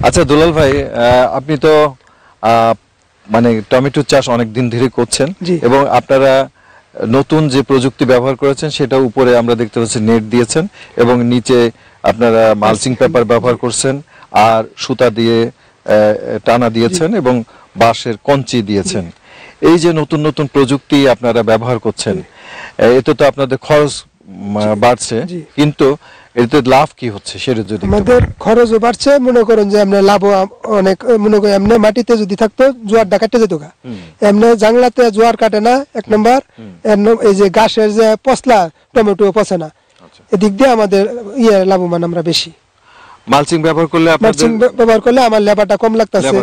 আচ্ছা দুলাল ভাই, আপনি তো মানে টমেটো চাষ অনেক দিন ধরে করছেন এবং আপনারা নতুন যে প্রযুক্তি ব্যবহার করেছেন সেটা উপরে আমরা দেখতে পাচ্ছি নেট দিয়েছেন এবং নিচে আপনারা মালচিং পেপার ব্যবহার করছেন আর সুতা দিয়ে টানা দিয়েছেন এবং বাঁশের কঞ্চি দিয়েছেন। এই যে নতুন নতুন প্রযুক্তি আপনারা ব্যবহার করছেন, এতে তো আপনাদের খরচ বাড়ছে, কিন্তু এতে লাভ কি হচ্ছে সেটা যদি আমাদের খরচও বাড়ছে। মনে করেন যে আমরা লাভ অনেক, মনে করেন এমনি মাটিতে যদি থাকতো জোয়ারটা কাটে যেত গা, এমনি জাংলাতে জোয়ার কাটে না এক নম্বর, এই যে গাছের যে পচলা টমেটো পচে না, এদিক দিয়ে আমাদের লাভবান আমরা বেশি। মালচিং ব্যবহার করলে আমার লেবারটা কম লাগতেছে,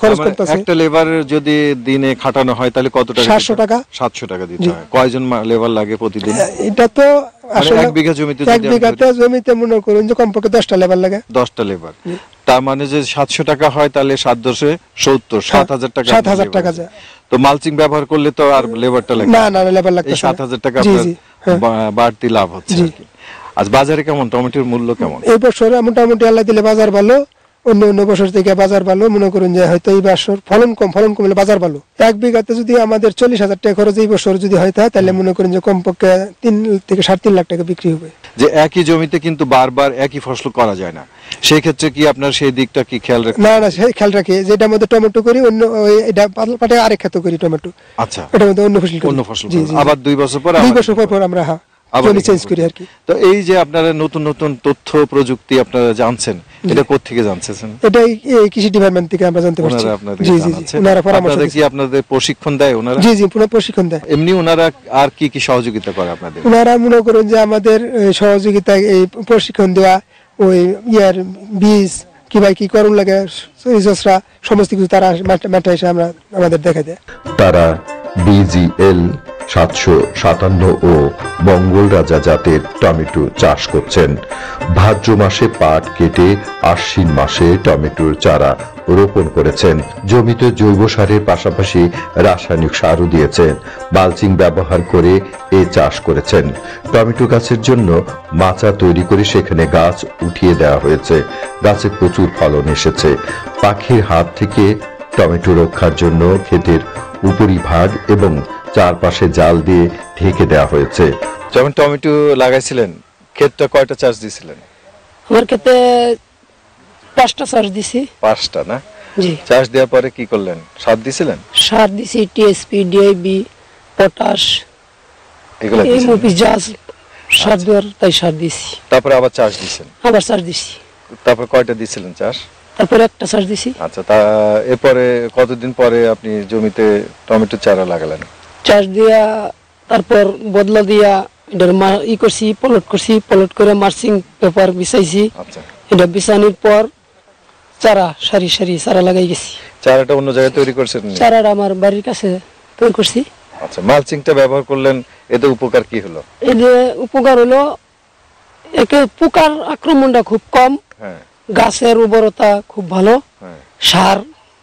খরচ কমতেছে। একটা লেবার যদি দিনে খাটানো হয় তাহলে কত টাকা? 700 টাকা। 700 টাকা দিতে হয়। কয়জন লেবার লাগে প্রতিদিন? এটা তো আসলে এক বিঘা জমিতে, এক বিঘাতে জমিতে মনে করুন যে কমপক্ষে 10টা লেবার লাগে। 10টা লেবার, তার মানে যে 700 টাকা হয় তাহলে 7 × 70 7000 টাকা। 7000 টাকা যায়। তো মালচিং ব্যবহার করলে তো আর লেবারটা লাগে না, না লেবার লাগবে। 7000 টাকা বাড়তি লাভ হচ্ছে আর কি। আজ বাজারে কেমন টমেটোর মূল্য কেমন? এই বছরে মোটামুটি আল্লাহ দিলে বাজার ভালো, অন্য বছর থেকে বাজার ভালো। মনে করুন যে হয়তো এই বছর ফলন কমলে বাজার ভালো। এক বিঘাতে যদি আমাদের 40,000 টাকা খরচ এই বছর যদি হয় তাহলে মনে করেন যে কমপক্ষে 3 থেকে 3.5 লাখ টাকা বিক্রি হবে। যে একই জমিতে কিন্তু বারবার একই ফসল করা যায় না, সেই ক্ষেত্রে কি আপনার সেই দিকটা কি খেয়াল রাখেন? না, সেই খেয়াল রাখি, যেটা মধ্যে টমেটো করি অন্য এটা পাটে আরেক ক্ষেত করি টমেটো। আচ্ছা, এটার মধ্যে অন্য ফসল আবার 2 বছর পর আমরা জমি চেঞ্জ করি আর কি। তো এই যে আপনারা নতুন নতুন তথ্য প্রযুক্তি আপনারা জানছেন, এটা কোথা থেকে জানছেন? এটা এই কৃষি ডিপার্টমেন্ট থেকে আমরা জানতে পারছি। জি, ওনারা পরামর্শ দেয়। কি আপনাদের প্রশিক্ষণ দেয় ওনারা? জি, পুরো প্রশিক্ষণ দেয়। এমনি ওনারা আর কি কি সহযোগিতা করে আপনাদের? ওনারা মনে করেন যে আমাদের সহযোগিতা, এই প্রশিক্ষণ দেওয়া, ওই বীজ কিভাবে কি করুন লাগে, সমস্ত কিছু তারা মাঠে এসে আমাদের দেখা দেয়। তারা BGL 757 ও মঙ্গল রাজা জাতের টমেটো চাষ করছেন। ভাদ্র মাসে পাট কেটে আশ্বিন মাসে টমেটোর চারা রোপণ করেছেন। জমিতে জৈব সারের পাশাপাশি রাসায়নিক সারও দিয়েছেন। মালচিং ব্যবহার করে এ চাষ করেছেন। টমেটো গাছের জন্য মাচা তৈরি করে সেখানে গাছ উঠিয়ে দেওয়া হয়েছে। গাছে প্রচুর ফলন এসেছে। পাখির হাত থেকে টমেটো রক্ষার জন্য ক্ষেতের উপরিভাগ এবং চারপাশে জাল দিয়ে ঢেকে দেওয়া হয়েছে। যখন টমেটো লাগাইছিলেন ক্ষেতটা কয়টা চাষ দিয়েছিলেন? আমার ক্ষেতে 5টা চাষ দিছি। 5টা না? জি। চাষ দেওয়ার পরে কি করলেন? সার দিয়েছিলেন? সার দিছি, TSP, DAB, পটাশ, এগুলো এই জাস সার দেওয়ার তাই সার দিছি। তারপরে আবার চাষ দিয়েছেন? আবার চাষ দিছি। তারপর কয়টা দিয়েছিলেন চাষ? তারপরে একটা চাষ দিছি। আচ্ছা, তা এরপরে কতদিন পরে আপনি জমিতে টমেটো চারা লাগালেন? চাষ দিয়া তারপর বদলা দিয়া এটার করছি, পলট করে মার্চিং পেপার বিছাইছি। আচ্ছা, এটা বিছানোর পর চারা সারি সারি চারা লাগাই গেছি। চারাটা অন্য জায়গায় তৈরি করছেন? চারাটা আমার বাড়ির কাছে তৈরি করছি। আচ্ছা, মালচিংটা ব্যবহার করলেন, এতে উপকার কি হলো? এই যে উপকার হলো, একে পোকার আক্রমণটা খুব কম, গাছের উর্বরতা খুব ভালো, সার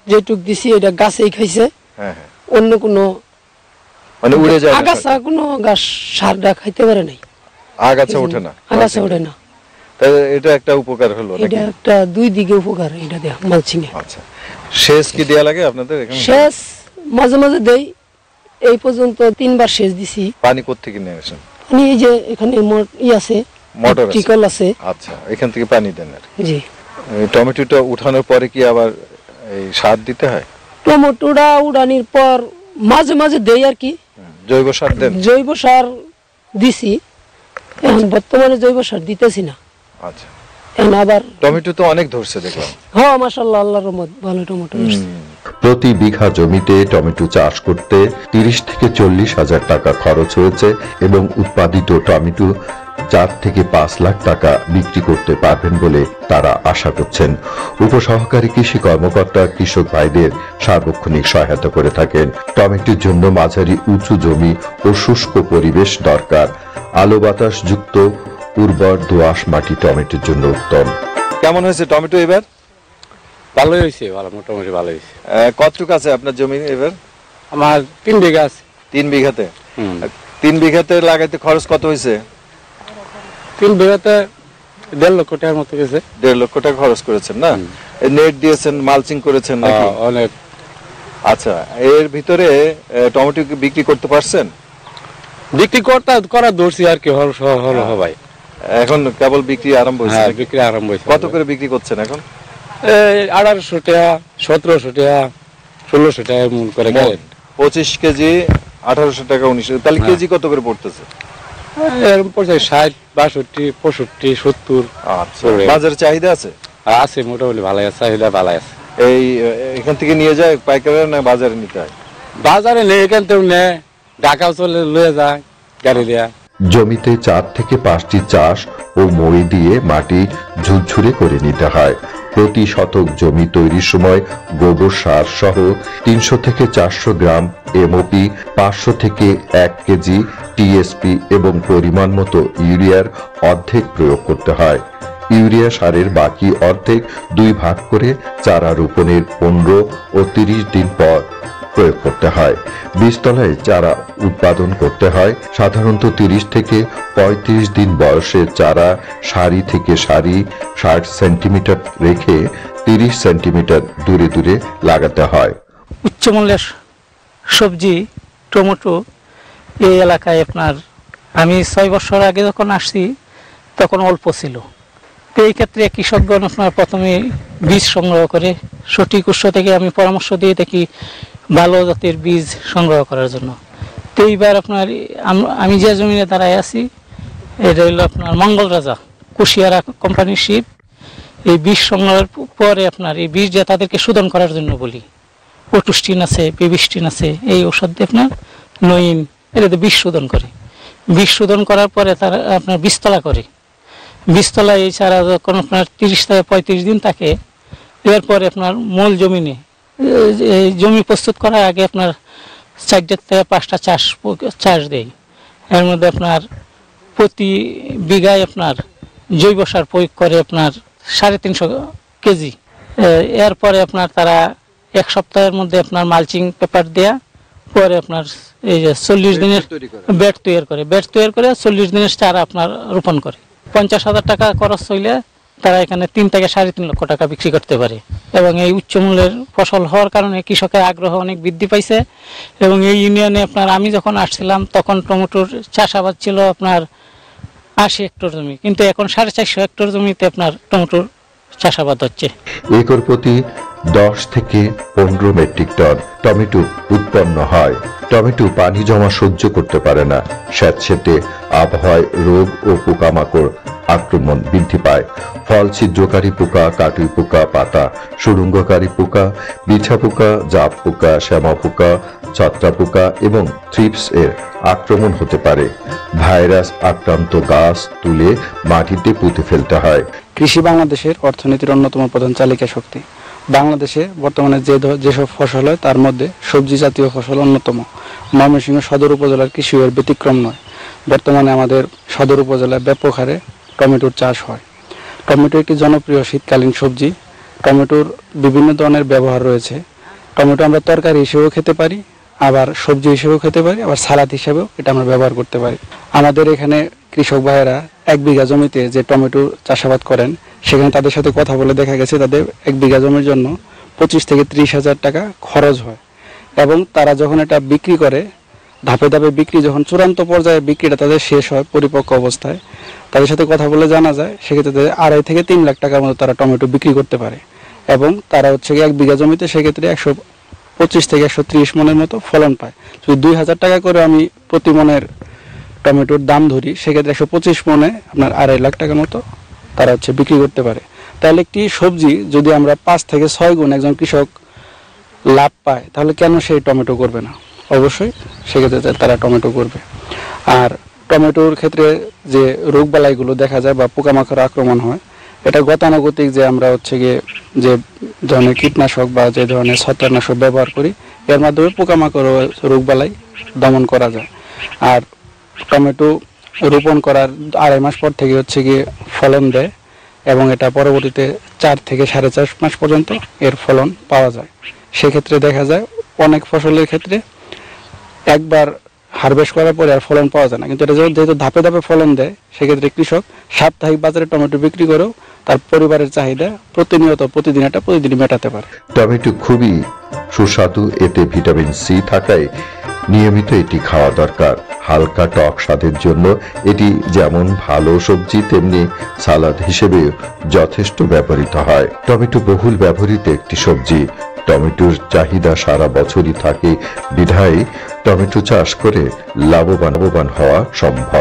যেটুক দিছি এটা গাছেই খাইছে, অন্য কোনো মানে উড়ে যায় আগাছা কোনো গাছ সারটা খাইতে পারে নাই, আগাছা ওঠে না। তাই এটা একটা উপকার হলো। এটা একটা 2 দিকে উপকার এটা দেয়া মালচিং এ। আচ্ছা, সেচ কি দেয়া লাগে আপনাদের এখানে? সেচ মাঝে মাঝে দেই, এই পর্যন্ত 3বার সেচ দিছি। পানি কোথা থেকে নিয়ে আসেন? পানি এই যে এখানে আছে, মোটর টিকল আছে। আচ্ছা, এখান থেকে পানি দেন আর? জি। টমেটোটা উঠানোর পরে কি আবার এই সার দিতে হয়? টমেটোটা উড়ানির পর মাঝে মাঝে দেই আর কি। জৈব সার দেন? জৈব সার দিছি, এখন বর্তমানে জৈব সার দিতেছি না। আচ্ছা, এখন আবার টমেটো তো অনেক ধরছে দেখলাম। হ্যাঁ, মাশাআল্লাহ, আল্লাহর রহমত, ভালো টমেটো ধরছে। প্রতি বিঘা জমিতে টমেটো চাষ করতে 30 থেকে 40 হাজার টাকা খরচ হয়েছে এবং উৎপাদিত টমেটো 4 থেকে 5 লাখ টাকা বিক্রি করতে পারবেন বলে তারা আশা করছেন। উপসহকারী কৃষি কর্মকর্তা কৃষক ভাইদের সার্বক্ষণিক সহায়তা করে থাকেন। টমেটোর জন্য মাঝারি উঁচু জমি ও শুষ্ক পরিবেশ দরকার। আলো বাতাস যুক্ত উর্বর দোআঁশ মাটি টমেটোর জন্য উত্তম। কেমন হয়েছে টমেটো এবার? ভালোই হয়েছে, ভালো, মোটামুটি ভালো হয়েছে। কতটুকু আছে আপনার জমি এবার? আমার 3 বিঘা আছে। 3 বিঘাতে? 3 বিঘাতে লাগাইতে খরচ কত হয়েছে? 3 বিঘাতে 1.5 লক্ষ টাকার মতো গেছে। 1.5 লক্ষ টাকা খরচ করেছেন না? নেট দিয়েছেন, মালচিং করেছেন নাকি? অনেক। আচ্ছা, এর ভিতরে টমেটো কি বিক্রি করতে পারছেন? বিক্রি করা ধরছি আর কি, হল ভাই। এখন কেবল বিক্রি আরম্ভ হয়েছে? হ্যাঁ, বিক্রি আরম্ভ হয়েছে। কত করে বিক্রি করছেন এখন? 1800 টাকা, 1700 টাকা, 1600 টাকা এমন করে গেলেন। 25 কেজি 1800 টাকা, 1900। তাহলে কেজি কত করে পড়তেছে? এরকম পড়ছে 60, 62, 65, 70। আচ্ছা, বাজারে চাহিদা আছে? আছে, মোটামুটি ভালো আছে, চাহিদা ভালো আছে। এই এখান থেকে নিয়ে যায় পাইকাররা না বাজারে নিতে হয়? বাজারে নেই, এখান থেকে নেয়, ঢাকাও চলে লয়ে যায় গাড়ি দিয়া। জমিতে 4 থেকে 5টি চাষ ও মই দিয়ে মাটি ঝুরঝুরে করে নিতে হয়। প্রতি শতক জমি তৈরির সময় গোবর সার সহ 300 থেকে 400 গ্রাম এমওপি, 500 থেকে 1 কেজি টিএসপি এবং পরিমাণ মতো ইউরিয়ার অর্ধেক প্রয়োগ করতে হয়। ইউরিয়া সারের বাকি অর্ধেক 2 ভাগ করে চারা রোপণের 15 ও 30 দিন পর প্রয়োগ করতে হয়। বীজতলায় চারা উৎপাদন করতে হয় সাধারণত 30 থেকে 35 দিন বয়সের চারা সারি থেকে সারি 60 সেন্টিমিটার রেখে 30 সেন্টিমিটার দূরে দূরে লাগাতে হয়। উচ্চমূল্যের সবজি টমেটো এই এলাকায় আপনার আমি 6 বছর আগে যখন আসছি তখন অল্প ছিল। তো এই ক্ষেত্রে কৃষকগণ আপনার প্রথমে বীজ সংগ্রহ করে সঠিক উৎস থেকে আমি পরামর্শ দিয়ে থাকি ভালো জাতের বীজ সংগ্রহ করার জন্য। তো এইবার আপনার আমি যে জমিনে দাঁড়ায় আছি এটা হলো আপনার মঙ্গল রাজা কুশিয়ারা কোম্পানির শিপ। এই বীজ সংগ্রহের পরে আপনার এই বীজ যে তাদেরকে শোধন করার জন্য বলি, পটুস্টিন আছে, পেবিস্টিন আছে, এই ঔষধ দিয়ে আপনার নইম এটাতে বীজ শোধন করে। বীজ শোধন করার পরে তারা আপনার বীজতলা করে। বীজতলায় এই চারা যখন আপনার 30 থেকে 35 দিন থাকে, এরপরে আপনার মূল জমিনে এই জমি প্রস্তুত করার আগে আপনার 4 থেকে 5টা চাষ দেয়। এর মধ্যে আপনার প্রতি বিঘায় আপনার জৈব সার প্রয়োগ করে আপনার 350 কেজি। এরপরে আপনার তারা 1 সপ্তাহের মধ্যে আপনার মালচিং পেপার দেয়া পরে আপনার এই যে 40 দিনের বেড তৈরি করে 40 দিনের চারা আপনার রোপণ করে। 50,000 টাকা খরচ হইলে তারা এখানে 3 থেকে 3.5 লক্ষ টাকা বিক্রি করতে পারে। এবং এই উচ্চমূল্যের ফসল হওয়ার কারণে কৃষকের আগ্রহ অনেক বৃদ্ধি পাইছে। এবং এই ইউনিয়নে আপনার আমি যখন আসছিলাম তখন টমেটোর চাষাবাদ ছিল আপনার 80 হেক্টর জমি, কিন্তু এখন 450 হেক্টর জমিতে আপনার টমেটোর চাষাবাদ হচ্ছে। একর প্রতি 10 থেকে 15 মেট্রিক টন টমেটো উৎপন্ন হয়। টমেটো পানি জমা সহ্য করতে পারে না। স্যাঁতসেঁতে আবহাওয়ায় রোগ ও পোকামাকড় আক্রমণ বৃদ্ধি পায়। ফল ছিদ্রকারী পোকা, কাটুই পোকা, পাতা সুরঙ্গকারী পোকা, বিছা পোকা, জাপ পোকা, শ্যামা পোকা, ছত্রাক পোকা এবং থ্রিপস এর আক্রমণ হতে পারে। ভাইরাস আক্রান্ত গাছ তুলে মাটিতে পুঁতে ফেলতে হয়। কৃষি বাংলাদেশের অর্থনীতির অন্যতম প্রধান চালিকা শক্তি। বাংলাদেশে বর্তমানে যেসব ফসল হয় তার মধ্যে সবজি জাতীয় ফসল অন্যতম। ময়মনসিংহ সদর উপজেলার কৃষি এর ব্যতিক্রম নয়। বর্তমানে আমাদের সদর উপজেলায় ব্যাপক হারে টমেটোর চাষ হয়। টমেটো একটি জনপ্রিয় শীতকালীন সবজি। টমেটোর বিভিন্ন ধরনের ব্যবহার রয়েছে। টমেটো আমরা তরকারি হিসেবেও খেতে পারি, আবার সবজি হিসেবেও খেতে পারি, আবার সালাদ হিসেবেও এটা আমরা ব্যবহার করতে পারি। আমাদের এখানে কৃষক ভাইয়েরা 1 বিঘা জমিতে যে টমেটো চাষাবাদ করেন, সেখানে তাদের সাথে কথা বলে দেখা গেছে তাদের 1 বিঘা জমির জন্য 25 থেকে 30,000 টাকা খরচ হয়। এবং তারা যখন এটা বিক্রি করে, ধাপে ধাপে বিক্রি যখন চূড়ান্ত পর্যায়ে বিক্রিটা তাদের শেষ হয় পরিপক্ক অবস্থায়, তাদের সাথে কথা বলে জানা যায় সেক্ষেত্রে তাদের 2.5 থেকে 3 লাখ টাকার মতো তারা টমেটো বিক্রি করতে পারে। এবং তারা হচ্ছে 1 বিঘা জমিতে সেক্ষেত্রে 125 থেকে 130 মনের মতো ফলন পায়। যদি 2,000 টাকা করে আমি প্রতি মনের টমেটোর দাম ধরি, সেক্ষেত্রে 125 মনে আপনার 2.5 লাখ টাকার মতো তারা হচ্ছে বিক্রি করতে পারে। তাহলে একটি সবজি যদি আমরা 5 থেকে 6 গুণ একজন কৃষক লাভ পায়, তাহলে কেন সেই টমেটো করবে না? অবশ্যই সেক্ষেত্রে তারা টমেটো করবে। আর টমেটোর ক্ষেত্রে যে রোগবালাইগুলো দেখা যায় বা পোকামাকড় আক্রমণ হয়, এটা গতানুগতিক যে আমরা হচ্ছে গিয়ে যে ধরনের কীটনাশক বা যে ধরনের ছত্রাকনাশক ব্যবহার করি, এর মাধ্যমে পোকামাকড় ও রোগবালাই দমন করা যায়। আর টমেটো রোপণ করার 2.5 মাস পর থেকে হচ্ছে গিয়ে ফলন দেয় এবং এটা পরবর্তীতে 4 থেকে 4.5 মাস পর্যন্ত এর ফলন পাওয়া যায়। সেক্ষেত্রে দেখা যায় অনেক ফসলের ক্ষেত্রে একবার হারভেস্ট করার পরে আর ফলন পাওয়া যায় না, কিন্তু এটা যেহেতু ধাপে ধাপে ফলন দেয়, সেক্ষেত্রে কৃষক সাপ্তাহিক বাজারে টমেটো বিক্রি করেও তার পরিবারের চাহিদা প্রতিদিনই মেটাতে পারে। টমেটো খুবই সুস্বাদু, এতে ভিটামিন সি থাকায় নিয়মিত এটি খাওয়া দরকার। হালকা টক স্বাদের জন্য এটি যেমন ভালো সবজি, তেমনি সালাদ হিসেবে যথেষ্ট ব্যবহৃত হয়। টমেটো বহুল ব্যবহৃত একটি সবজি। টমেটোর চাহিদা সারা বছরই থাকে, বিধায় টমেটো চাষ করে লাভবান হওয়া সম্ভব।